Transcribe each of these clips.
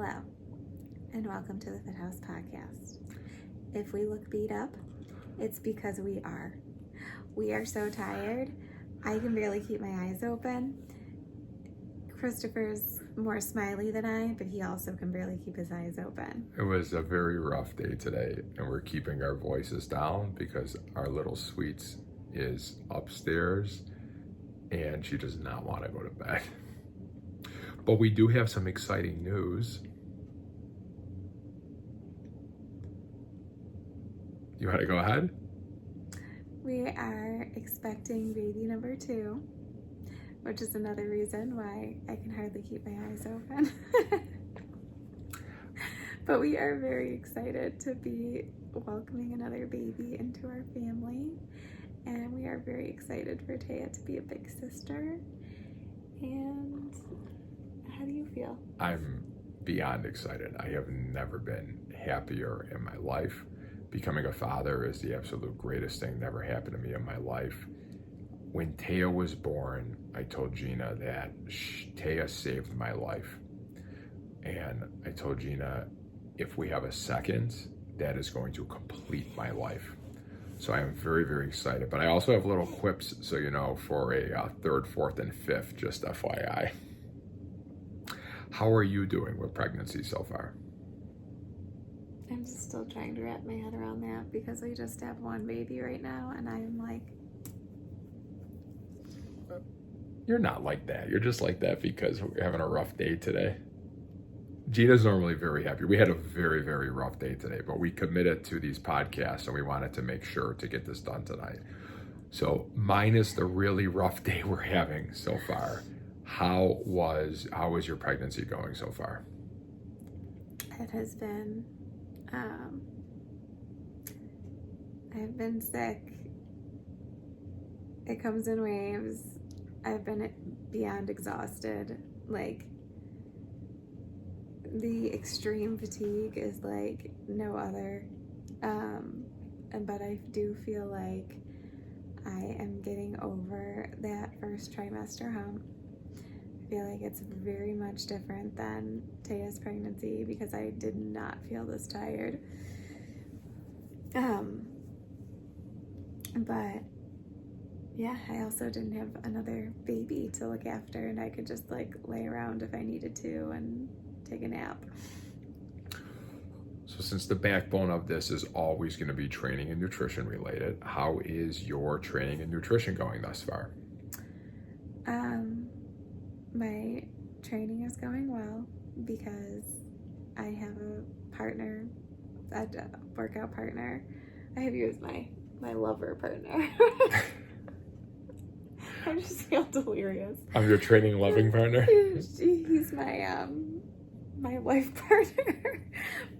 Hello, and welcome to the Fit House Podcast. If we look beat up, it's because we are. We are so tired. I can barely keep my eyes open. Christopher's more smiley than I, but he also can barely keep his eyes open. It was a very rough day today, and we're keeping our voices down because our little sweets is upstairs, and she does not want to go to bed. But we do have some exciting news. You want to go ahead? We are expecting baby number 2, which is another reason why I can hardly keep my eyes open. But we are very excited to be welcoming another baby into our family. And we are very excited for Taya to be a big sister. And how do you feel? I'm beyond excited. I have never been happier in my life. Becoming a father is the absolute greatest thing that ever happened to me in my life. When Taya was born, I told Gina that Taya saved my life. And I told Gina, if we have a second, that is going to complete my life. So I am very, very excited. But I also have little quips, so you know, for a third, fourth, and fifth, just FYI. How are you doing with pregnancy so far? I'm still trying to wrap my head around that because we just have one baby right now, and I'm like... You're not like that. You're just like that because we're having a rough day today. Gina's normally very happy. We had a very, very rough day today, but we committed to these podcasts and we wanted to make sure to get this done tonight. So minus the really rough day we're having so far, how was your pregnancy going so far? It has been, I've been sick. It comes in waves. I've been beyond exhausted. Like, the extreme fatigue is like no other. But I do feel like I am getting over that first trimester hump. I feel like it's very much different than Taya's pregnancy because I did not feel this tired. But yeah, I also didn't have another baby to look after, and I could just like lay around if I needed to and take a nap. So since the backbone of this is always going to be training and nutrition related, how is your training and nutrition going thus far? My training is going well because I have a partner, a workout partner. I have you as my lover partner. I just feel delirious. I'm your training loving partner? He's my life partner.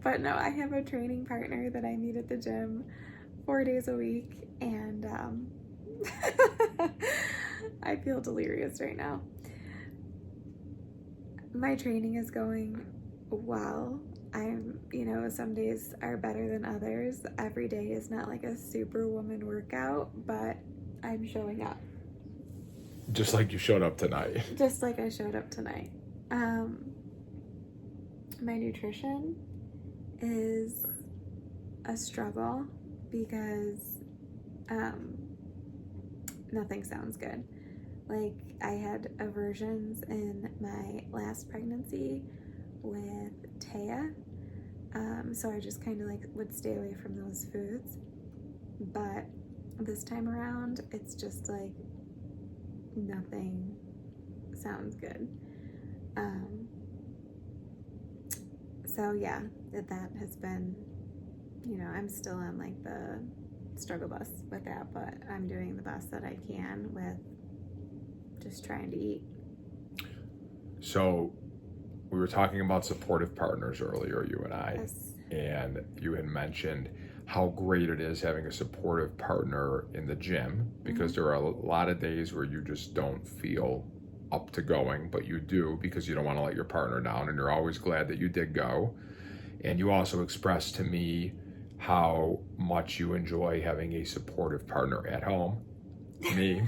But no, I have a training partner that I meet at the gym 4 days a week, and I feel delirious right now. My training is going well. Some days are better than others. Every day is not like a superwoman workout, but I'm showing up. Just like you showed up tonight. Just like I showed up tonight. My nutrition is a struggle because nothing sounds good. Like, I had aversions in my last pregnancy with Taya, so I just kind of like would stay away from those foods. But this time around, it's just like nothing sounds good. So yeah, that has been, I'm still on like the struggle bus with that, but I'm doing the best that I can with just trying to eat. So we were talking about supportive partners earlier, you and I. Yes. And you had mentioned how great it is having a supportive partner in the gym, because there are a lot of days where you just don't feel up to going, but you do because you don't want to let your partner down, and you're always glad that you did go. And you also expressed to me how much you enjoy having a supportive partner at home, me.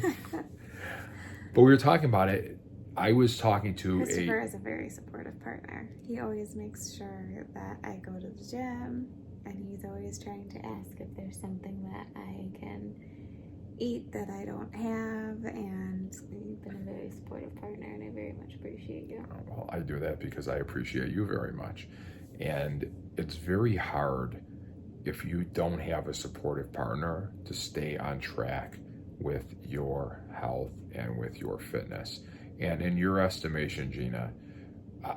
But we were talking about it. I was talking to Christopher is a very supportive partner. He always makes sure that I go to the gym, and he's always trying to ask if there's something that I can eat that I don't have, and you've been a very supportive partner, and I very much appreciate you. Well, I do that because I appreciate you very much. And it's very hard if you don't have a supportive partner to stay on track with your health and with your fitness. And in your estimation, Gina,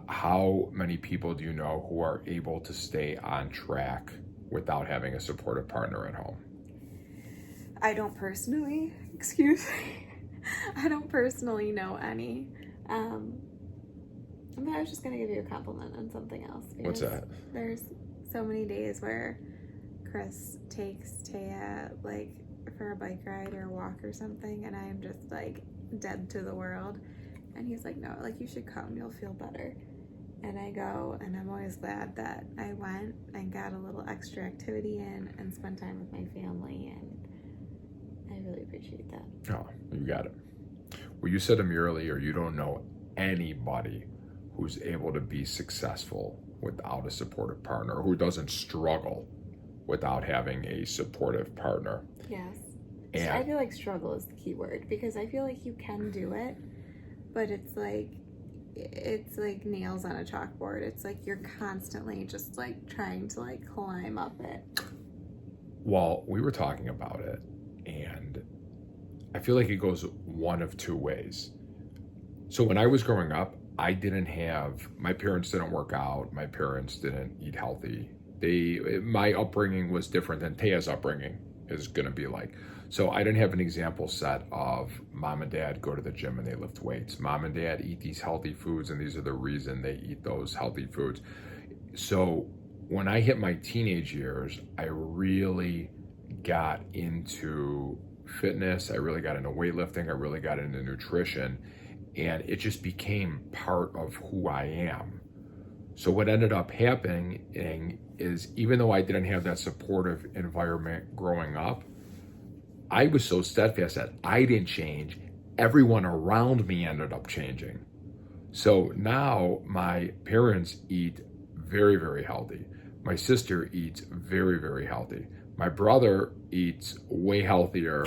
how many people do you know who are able to stay on track without having a supportive partner at home? I don't personally, I don't personally know any. But I was just going to give you a compliment on something else. What's that? There's so many days where Chris takes Taya, like, for a bike ride or a walk or something, and I am just, like, dead to the world. And he's like, no, like, you should come, you'll feel better. And I go, and I'm always glad that I went and got a little extra activity in and spent time with my family, and I really appreciate that. Oh, you got it. Well, you said to me earlier, you don't know anybody who's able to be successful without a supportive partner, who doesn't struggle without having a supportive partner. Yes. And I feel like struggle is the key word, because I feel like you can do it, but it's like nails on a chalkboard. It's like you're constantly just like trying to like climb up it. Well, we were talking about it, and I feel like it goes one of two ways. So when I was growing up, my parents didn't work out, my parents didn't eat healthy. My upbringing was different than Taya's upbringing is going to be like. So I didn't have an example set of mom and dad go to the gym and they lift weights. Mom and dad eat these healthy foods, and these are the reason they eat those healthy foods. So when I hit my teenage years, I really got into fitness. I really got into weightlifting. I really got into nutrition, and it just became part of who I am. So what ended up happening is, even though I didn't have that supportive environment growing up, I was so steadfast that I didn't change. Everyone around me ended up changing. So now my parents eat very, very healthy. My sister eats very, very healthy. My brother eats way healthier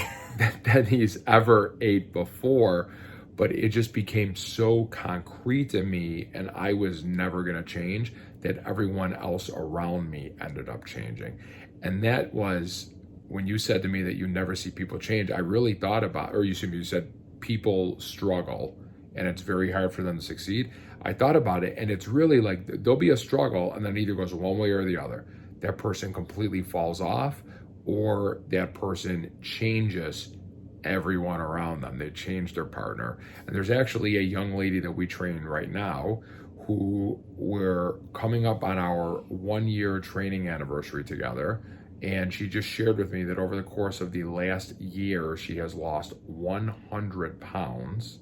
than he's ever ate before, but it just became so concrete to me, and I was never going to change, that everyone else around me ended up changing. And that was, when you said to me that you never see people change, I really thought about, or you said people struggle and it's very hard for them to succeed. I thought about it, and it's really like there'll be a struggle, and then it either goes one way or the other. That person completely falls off, or that person changes everyone around them. They change their partner. And there's actually a young lady that we train right now who we're coming up on our 1-year training anniversary together. And she just shared with me that over the course of the last year, she has lost 100 pounds.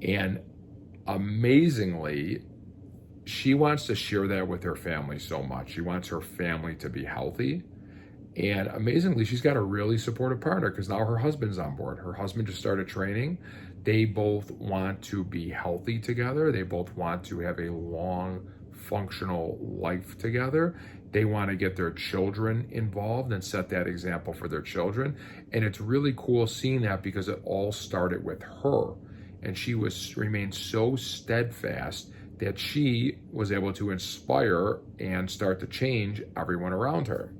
And amazingly, she wants to share that with her family so much. She wants her family to be healthy. And amazingly, she's got a really supportive partner, because now her husband's on board. Her husband just started training. They both want to be healthy together. They both want to have a long, functional life together. They want to get their children involved and set that example for their children. And it's really cool seeing that, because it all started with her. And she remained so steadfast that she was able to inspire and start to change everyone around her.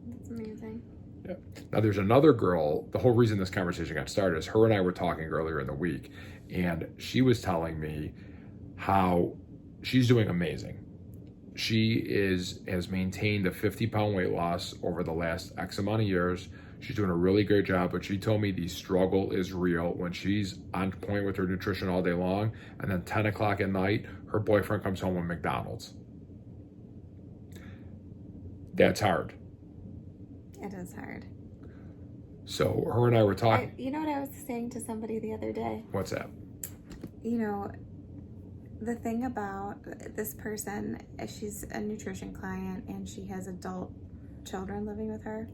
That's amazing. Yeah. Now there's another girl. The whole reason this conversation got started is her and I were talking earlier in the week, and she was telling me how she's doing amazing. She has maintained a 50-pound weight loss over the last X amount of years. She's doing a really great job, but she told me the struggle is real when she's on point with her nutrition all day long, and then 10 o'clock at night, her boyfriend comes home with McDonald's. That's hard. It is hard. So her and I were talking. You know what I was saying to somebody the other day? What's that? You know, the thing about this person, she's a nutrition client, and she has adult children living with her.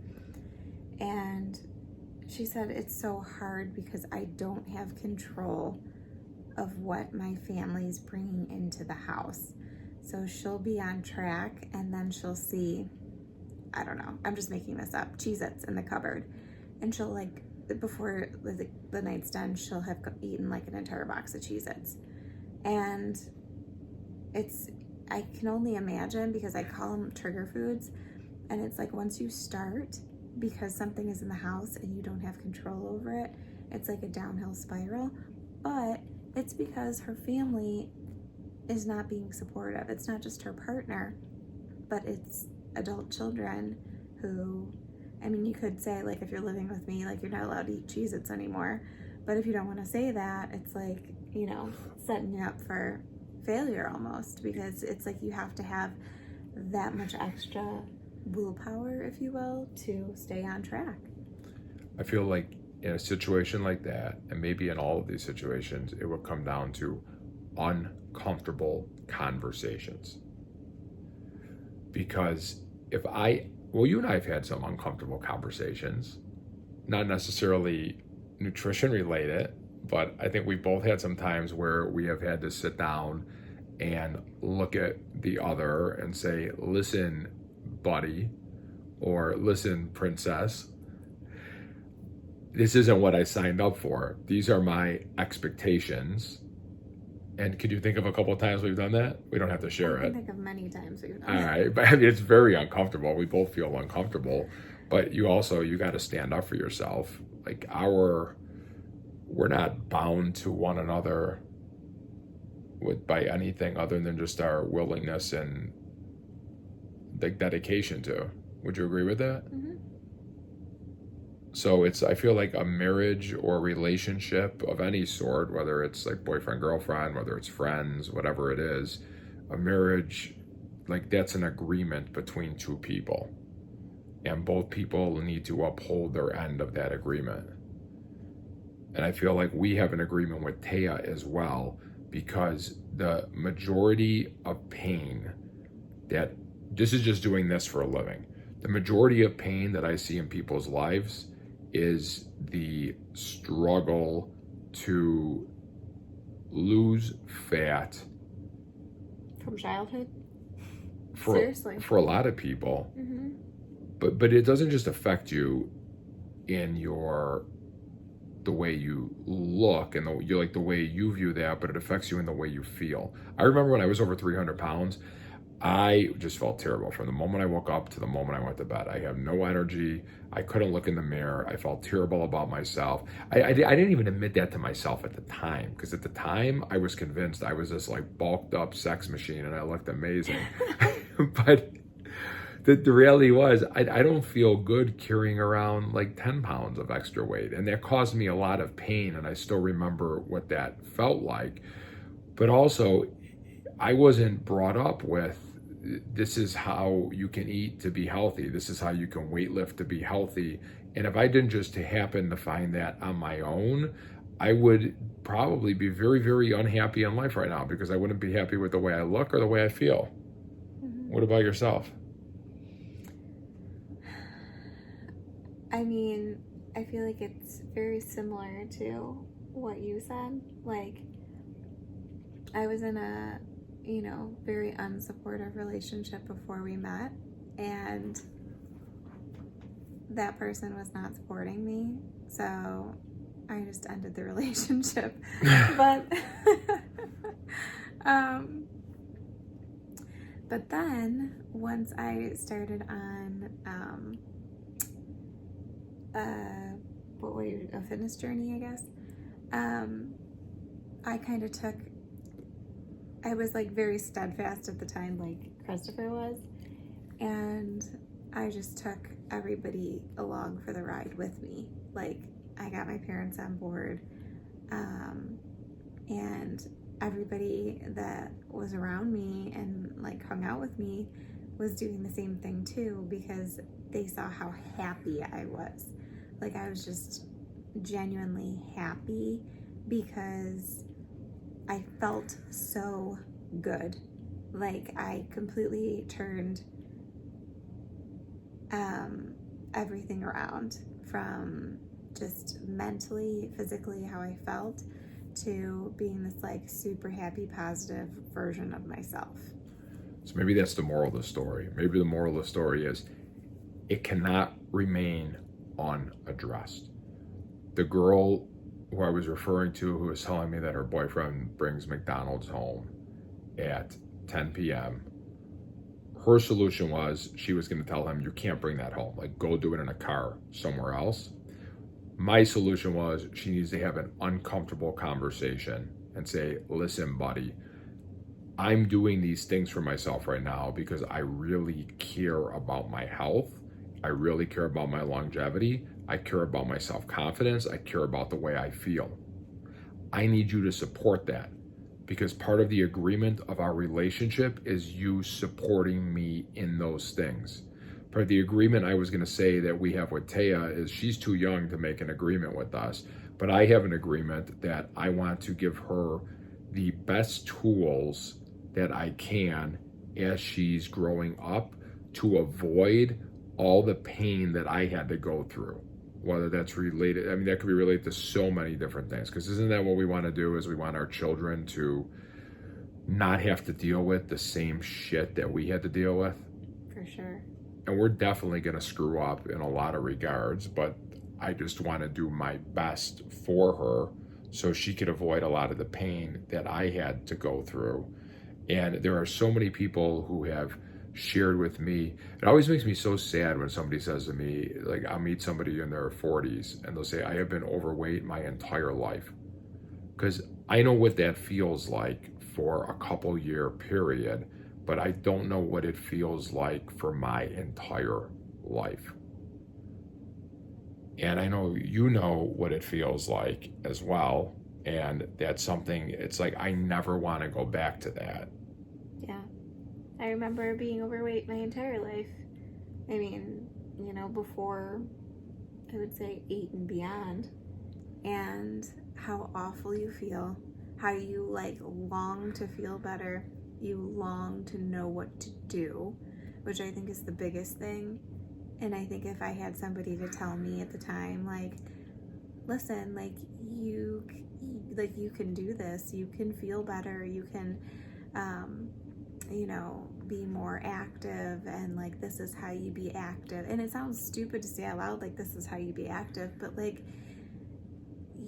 And she said, it's so hard because I don't have control of what my family's bringing into the house. So she'll be on track, and then she'll see, I don't know, I'm just making this up, Cheez-Its in the cupboard. And she'll, like, before the night's done, she'll have eaten like an entire box of Cheez-Its. And I can only imagine, because I call them trigger foods. And it's like, once you start, because something is in the house and you don't have control over it, it's like a downhill spiral. But it's because her family is not being supportive. It's not just her partner, but it's adult children who, I mean, you could say, like, if you're living with me, like, you're not allowed to eat Cheez-Its anymore. But if you don't want to say that, it's like, you know, setting you up for failure almost, because it's like you have to have that much extra willpower, if you will, to stay on track. I feel like in a situation like that, and maybe in all of these situations, it would come down to uncomfortable conversations. Because you and I have had some uncomfortable conversations, not necessarily nutrition related, but I think we both had some times where we have had to sit down and look at the other and say, listen, buddy, or listen, princess, this isn't what I signed up for. These are my expectations. And could you think of a couple of times we've done that? We don't have to share it. I can think of many times we've done All that. right, but I mean, it's very uncomfortable. We both feel uncomfortable, but you got to stand up for yourself. Like we're not bound to one another by anything other than just our willingness and the dedication to. Would you agree with that? Mm-hmm. So I feel like a marriage or relationship of any sort, whether it's like boyfriend, girlfriend, whether it's friends, whatever it is, a marriage, like, that's an agreement between two people. And both people need to uphold their end of that agreement. And I feel like we have an agreement with Taya as well, because the majority of pain this is just doing this for a living. The majority of pain that I see in people's lives is the struggle to lose fat. From childhood? Seriously. For a lot of people. Mm-hmm. But it doesn't just affect you in the way you look and the way you view that, but it affects you in the way you feel. I remember when I was over 300 pounds, I just felt terrible from the moment I woke up to the moment I went to bed. I have no energy. I couldn't look in the mirror. I felt terrible about myself. I didn't even admit that to myself at the time, because at the time I was convinced I was this like bulked up sex machine and I looked amazing. But the reality was I don't feel good carrying around like 10 pounds of extra weight. And that caused me a lot of pain, and I still remember what that felt like. But also, I wasn't brought up with, this is how you can eat to be healthy. This is how you can weight lift to be healthy. And if I didn't just happen to find that on my own, I would probably be very, very unhappy in life right now, because I wouldn't be happy with the way I look or the way I feel. Mm-hmm. What about yourself? I mean, I feel like it's very similar to what you said. Like, I was in a, very unsupportive relationship before we met, and that person was not supporting me, so I just ended the relationship. But then once I started on a fitness journey, I guess, I was like very steadfast at the time, like Christopher was, and I just took everybody along for the ride with me. Like, I got my parents on board, and everybody that was around me and like hung out with me was doing the same thing too, because they saw how happy I was. Like, I was just genuinely happy because I felt so good. Like, I completely turned everything around, from just mentally, physically how I felt, to being this like super happy, positive version of myself. So maybe that's the moral of the story. Maybe the moral of the story is it cannot remain unaddressed. The girl who I was referring to, who was telling me that her boyfriend brings McDonald's home at 10 p.m., her solution was she was going to tell him, you can't bring that home. Like, go do it in a car somewhere else. My solution was she needs to have an uncomfortable conversation and say, listen, buddy, I'm doing these things for myself right now because I really care about my health. I really care about my longevity. I care about my self-confidence. I care about the way I feel. I need you to support that, because part of the agreement of our relationship is you supporting me in those things. Part of the agreement I was going to say that we have with Taya is she's too young to make an agreement with us, but I have an agreement that I want to give her the best tools that I can as she's growing up to avoid all the pain that I had to go through. Whether that's related, I mean, that could be related to so many different things, because isn't that what we want to do? Is we want our children to not have to deal with the same shit that we had to deal with? For sure. And we're definitely going to screw up in a lot of regards, but I just want to do my best for her so she could avoid a lot of the pain that I had to go through. And there are so many people who have shared with me. It always makes me so sad when somebody says to me, like, I'll meet somebody in their 40s and they'll say, I have been overweight my entire life. Because I know what that feels like for a couple year period, but I don't know what it feels like for my entire life. And I know you know what it feels like as well. And that's something, it's like, I never want to go back to that. Yeah. I remember being overweight my entire life. I mean, you know, before, I would say 8 and beyond. And how awful you feel. How you, like, long to feel better. You long to know what to do, which I think is the biggest thing. And I think if I had somebody to tell me at the time, like, listen, like, you can do this. You can feel better. You can, you know, be more active, and like, this is how you be active. And it sounds stupid to say out loud, like, this is how you be active, but like,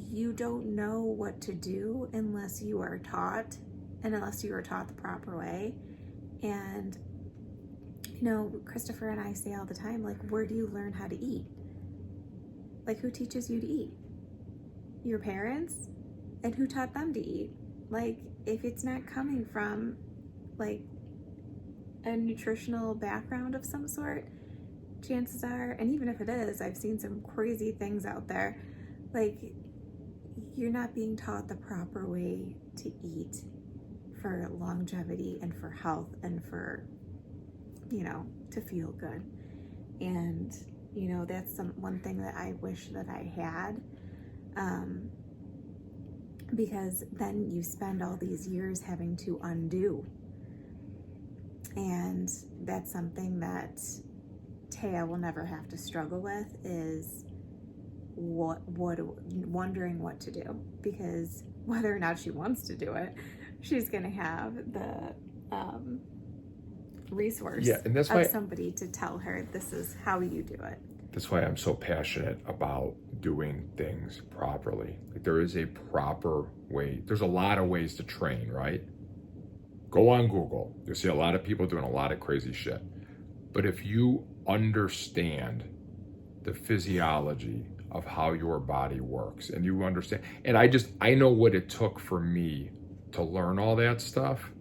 you don't know what to do unless you are taught, and unless you are taught the proper way. And, you know, Christopher and I say all the time, like, where do you learn how to eat? Like, who teaches you to eat? Your parents? And who taught them to eat? Like, if it's not coming from, like, a nutritional background of some sort, chances are, and even if it is, I've seen some crazy things out there, like, you're not being taught the proper way to eat for longevity and for health and for, you know, to feel good. And, you know, that's one thing that I wish that I had, because then you spend all these years having to undo. And that's something that Taya will never have to struggle with, is wondering what to do, because whether or not she wants to do it, she's going to have the resource Yeah, and that's why somebody to tell her, this is how you do it. That's why I'm so passionate about doing things properly. Like, there is a proper way. There's a lot of ways to train, right? Go on Google. You'll see a lot of people doing a lot of crazy shit. But if you understand the physiology of how your body works, and you understand, and I know what it took for me to learn all that stuff.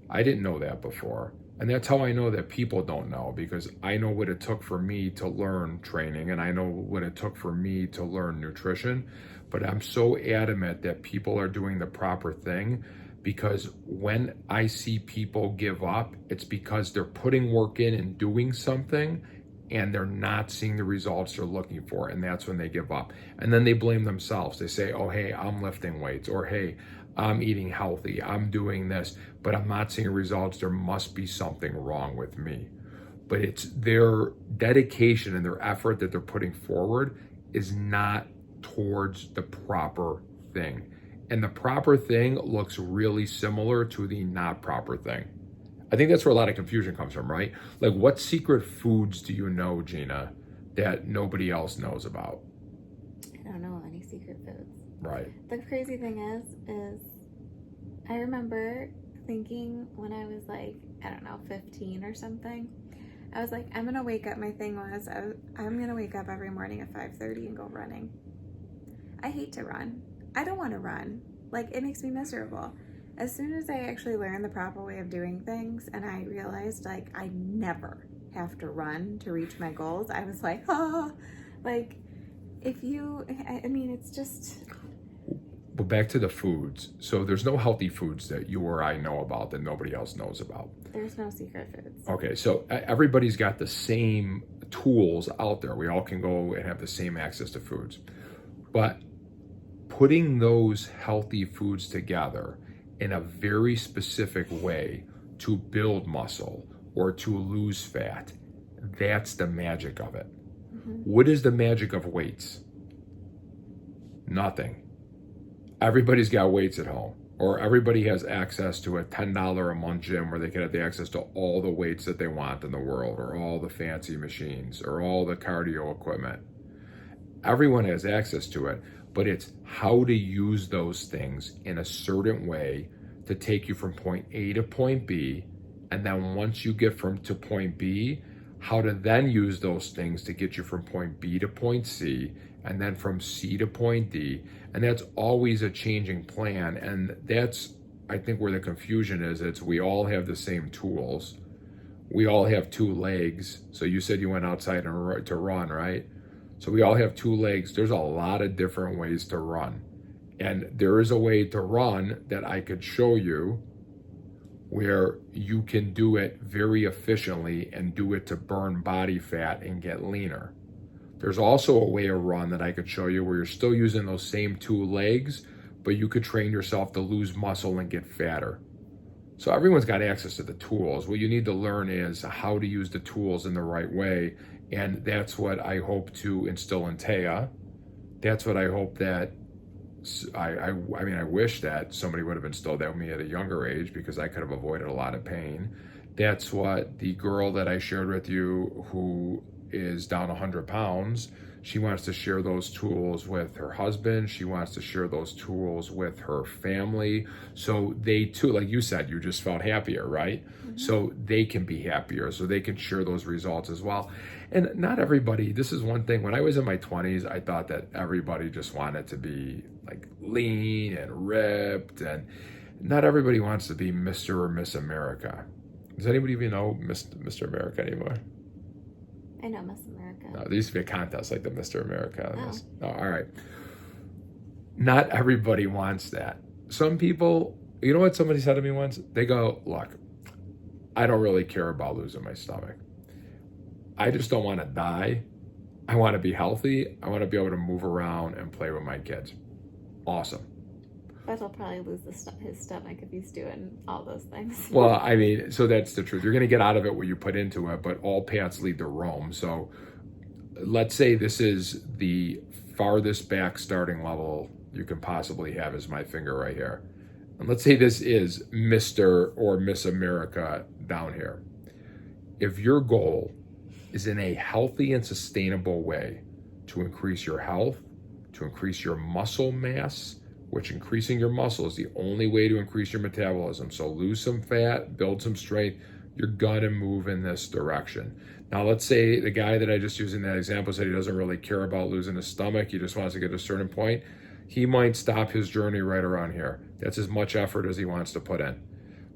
I didn't know that before. And that's how I know that people don't know, because I know what it took for me to learn training, and I know what it took for me to learn nutrition. But I'm so adamant that people are doing the proper thing, because when I see people give up, it's because they're putting work in and doing something, and they're not seeing the results they're looking for. And that's when they give up. And then they blame themselves. They say, oh, hey, I'm lifting weights, or hey, I'm eating healthy, I'm doing this, but I'm not seeing results. There must be something wrong with me. But it's their dedication and their effort that they're putting forward is not towards the proper thing. And the proper thing looks really similar to the not proper thing. I think that's where a lot of confusion comes from, right? Like, what secret foods do you know, Gina, that nobody else knows about? I don't know any secret foods. Right. The crazy thing is I remember thinking when I was like, I don't know, 15 or something, I was like, I'm going to wake up. My thing was, I'm going to wake up every morning at 5:30 and go running. I hate to run. I don't want to run. Like, it makes me miserable. As soon as I actually learned the proper way of doing things and I realized, like, I never have to run to reach my goals, I was like, like, I mean, it's just... But back to the foods. So there's no healthy foods that you or I know about that nobody else knows about. There's no secret foods. Okay, so everybody's got the same tools out there. We all can go and have the same access to foods. But putting those healthy foods together in a very specific way to build muscle or to lose fat, that's the magic of it. What is the magic of weights? Nothing. Everybody's got weights at home, or everybody has access to a $10 a month gym where they can have the access to all the weights that they want in the world, or all the fancy machines, or all the cardio equipment. Everyone has access to it, but it's how to use those things in a certain way to take you from point A to point B, and then once you get to point B, how to then use those things to get you from point B to point C, and then from C to point D. And that's always a changing plan. And that's, I think, where the confusion is. It's we all have the same tools. We all have two legs. So you said you went outside to run, right? So we all have two legs. There's a lot of different ways to run. And there is a way to run that I could show you where you can do it very efficiently and do it to burn body fat and get leaner. There's also a way to run that I could show you where you're still using those same two legs, but you could train yourself to lose muscle and get fatter. So everyone's got access to the tools. What you need to learn is how to use the tools in the right way. And that's what I hope to instill in Taya. That's what I hope that I wish that somebody would have instilled that with me at a younger age, because I could have avoided a lot of pain. That's what the girl that I shared with you who is down 100 pounds, she wants to share those tools with her husband. She wants to share those tools with her family. So they too, like you said, you just felt happier, right? So they can be happier, so they can share those results as well. And not everybody, this is one thing, when I was in my 20s, I thought that everybody just wanted to be like lean and ripped, and not everybody wants to be Mr. or Miss America. Does anybody even know Mr. America anymore? I know Miss America. No, there used to be a contest like the Mr. America. Oh, all right. Not everybody wants that. Some people, you know what somebody said to me once? They go, look, I don't really care about losing my stomach. I just don't want to die. I want to be healthy. I want to be able to move around and play with my kids. Awesome. But he'll probably lose his stomach if he's doing all those things. Well, I mean, so that's the truth. You're going to get out of it what you put into it, but all paths lead to Rome. So let's say this is the farthest back starting level you can possibly have is my finger right here. And let's say this is Mr. or Miss America down here. If your goal is in a healthy and sustainable way to increase your health, to increase your muscle mass, which increasing your muscle is the only way to increase your metabolism. So lose some fat, build some strength, you're gonna move in this direction. Now let's say the guy that I just used in that example said he doesn't really care about losing his stomach, he just wants to get to a certain point. He might stop his journey right around here. That's as much effort as he wants to put in.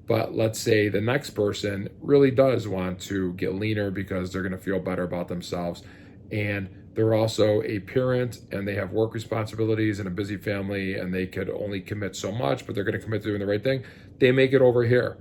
But let's say the next person really does want to get leaner because they're gonna feel better about themselves, and they're also a parent and they have work responsibilities and a busy family, and they could only commit so much, but they're going to commit to doing the right thing. They make it over here.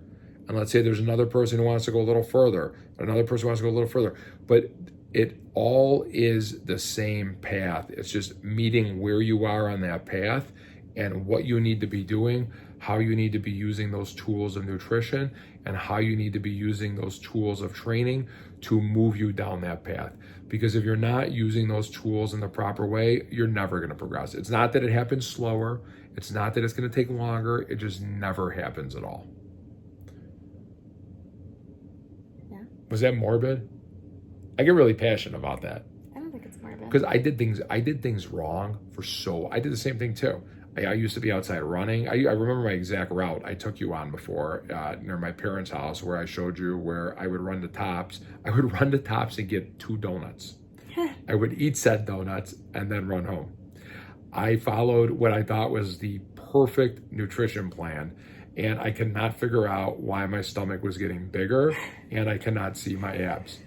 And let's say there's another person who wants to go a little further, another person wants to go a little further, but it all is the same path. It's just meeting where you are on that path and what you need to be doing, how you need to be using those tools of nutrition, and how you need to be using those tools of training to move you down that path. Because if you're not using those tools in the proper way, you're never going to progress. It's not that it happens slower. It's not that it's going to take longer. It just never happens at all. Yeah. Was that morbid? I get really passionate about that. I don't think it's morbid. Because I did things wrong I did the same thing too. I used to be outside running. I remember my exact route I took you on before near my parents' house, where I showed you where I would run to Tops. I would run to Tops and get 2 donuts. I would eat said donuts and then run home. I followed what I thought was the perfect nutrition plan, and I could not figure out why my stomach was getting bigger and I cannot see my abs.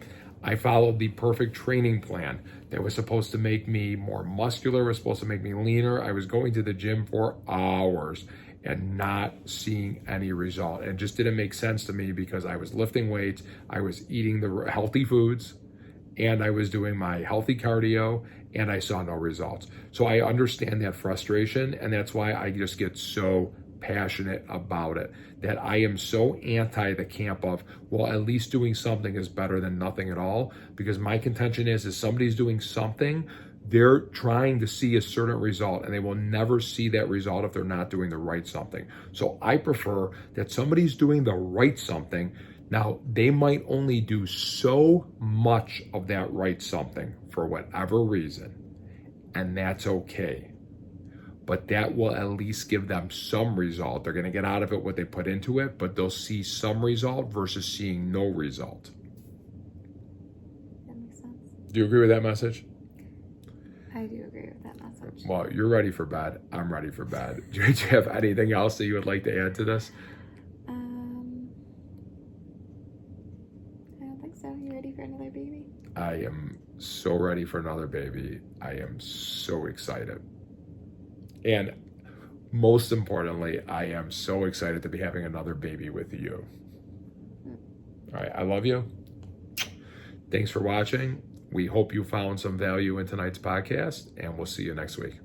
I followed the perfect training plan that was supposed to make me more muscular, was supposed to make me leaner. I was going to the gym for hours and not seeing any result. And it just didn't make sense to me because I was lifting weights, I was eating the healthy foods, and I was doing my healthy cardio, and I saw no results. So I understand that frustration, and that's why I just get so passionate about it, that I am so anti the camp of, well, at least doing something is better than nothing at all, because my contention is somebody's doing something, they're trying to see a certain result, and they will never see that result if they're not doing the right something. So I prefer that somebody's doing the right something. Now, they might only do so much of that right something for whatever reason, and that's okay. But that will at least give them some result. They're going to get out of it what they put into it, but they'll see some result versus seeing no result. That makes sense. Do you agree with that message? I do agree with that message. Well, you're ready for bed. I'm ready for bed. Do you have anything else that you would like to add to this? I don't think so. You ready for another baby? I am so ready for another baby. I am so excited. And most importantly, I am so excited to be having another baby with you. All right, I love you. Thanks for watching. We hope you found some value in tonight's podcast, and we'll see you next week.